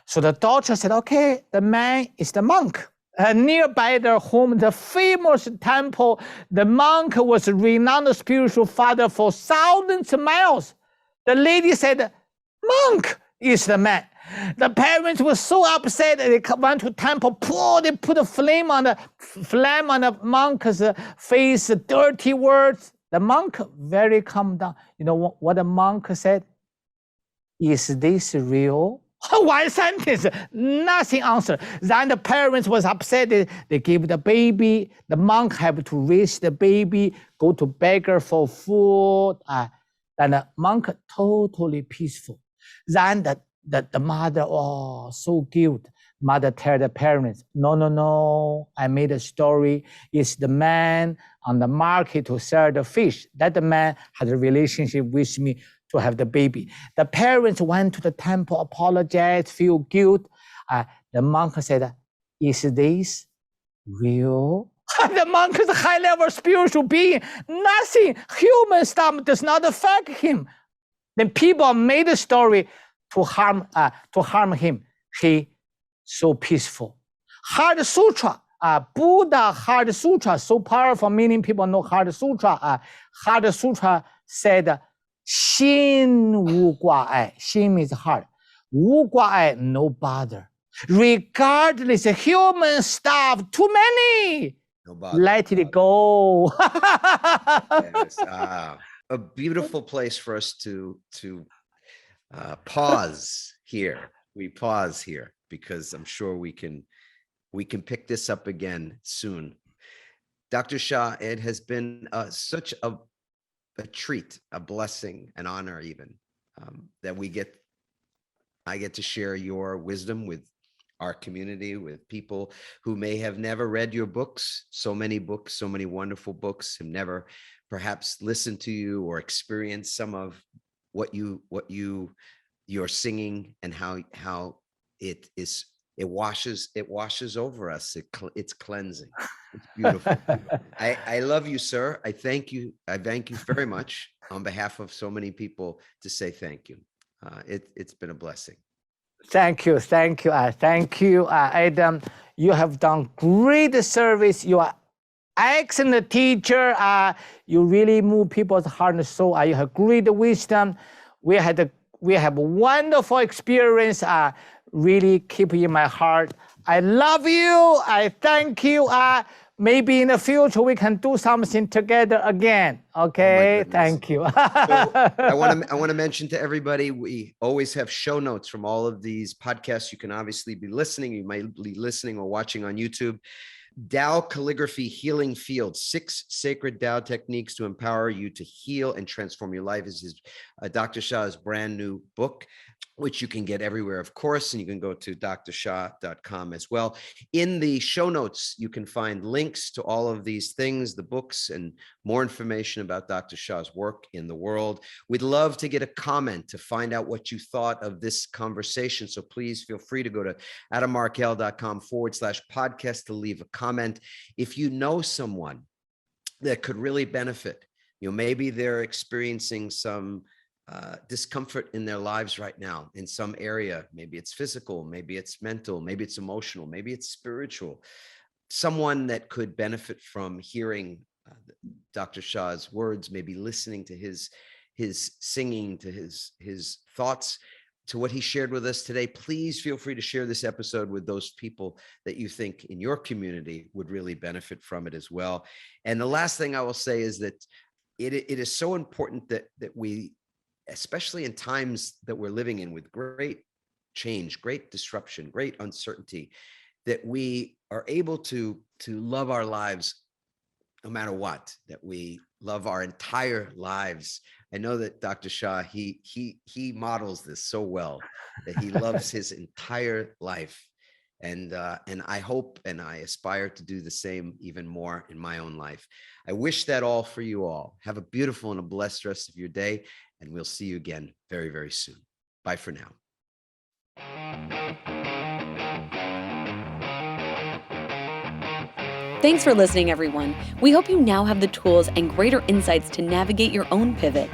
Speaker 3: So the daughter said, okay, the man is the monk. Nearby their home, the famous temple, the monk was a renowned spiritual father for thousands of miles. The lady said, monk is the man. The parents were so upset that they went to temple, they put a flame on the monk's face, dirty words. The monk very calm down. You know what the monk said? Is this real? One sentence, nothing answered. Then the parents was upset. They gave the baby. The monk had to raise the baby, go to beggar for food. And the monk totally peaceful. Then the mother, so guilt. Mother tell the parents, no, I made a story. It's the man on the market to sell the fish. That the man had a relationship with me to have the baby. The parents went to the temple, apologized, feel guilt. The monk said, is this real? The monk is a high-level spiritual being. Nothing, human stuff does not affect him. Then people made a story to harm him. He so peaceful. Heart Sutra, Buddha Heart Sutra, so powerful, many people know Heart Sutra. Heart Sutra said, 心无挂碍, 心 means heart. 无挂碍, no bother. Regardless of human stuff, too many.
Speaker 2: No bother.
Speaker 3: Let it go.
Speaker 2: Yes. A beautiful place for us to pause here. We pause here because I'm sure we can pick this up again soon. Dr. Sha, it has been such a treat, a blessing, an honor even, that I get to share your wisdom with our community, with people who may have never read your books, so many wonderful books, have never perhaps listened to you or experienced some of what you're singing, and how it washes over us. It's cleansing. It's beautiful. I love you, sir. I thank you very much on behalf of so many people to say thank you. It's been a blessing.
Speaker 3: Thank you. Adam. You have done great service. You are excellent teacher. You really move people's heart and soul. You have great wisdom. We have wonderful experience. Really keep in my heart. I love you. I thank you. Maybe in the future we can do something together again. Okay, thank you.
Speaker 2: So I want to mention to everybody, we always have show notes from all of these podcasts. You can obviously be listening. You might be listening or watching on YouTube. Tao Calligraphy Healing Field, 6 sacred Tao techniques to empower you to heal and transform your life is Dr. Sha's brand new book, which you can get everywhere, of course, and you can go to drsha.com as well. In the show notes, you can find links to all of these things, the books, and more information about Dr. Sha's work in the world. We'd love to get a comment to find out what you thought of this conversation. So please feel free to go to adammarkel.com/podcast to leave a comment. If you know someone that could really benefit, maybe they're experiencing some discomfort in their lives right now in some area. Maybe it's physical, maybe it's mental, maybe it's emotional, maybe it's spiritual. Someone that could benefit from hearing Dr. Sha's words, maybe listening to his singing, to his thoughts, to what he shared with us today. Please feel free to share this episode with those people that you think in your community would really benefit from it as well. And the last thing I will say is that it is so important that we, especially in times that we're living in with great change, great disruption, great uncertainty, that we are able to love our lives no matter what, that we love our entire lives. I know that Dr. Sha, he models this so well, that he loves his entire life. And I hope and I aspire to do the same even more in my own life. I wish that all for you all. Have a beautiful and a blessed rest of your day. And we'll see you again very, very soon. Bye for now.
Speaker 1: Thanks for listening, everyone. We hope you now have the tools and greater insights to navigate your own pivot.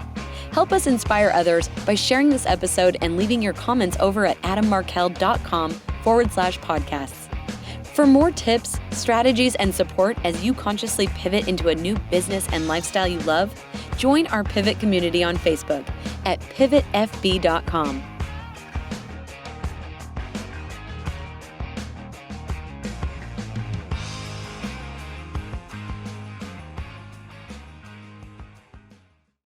Speaker 1: Help us inspire others by sharing this episode and leaving your comments over at adammarkel.com/podcasts. For more tips, strategies, and support as you consciously pivot into a new business and lifestyle you love, join our Pivot community on Facebook at pivotfb.com.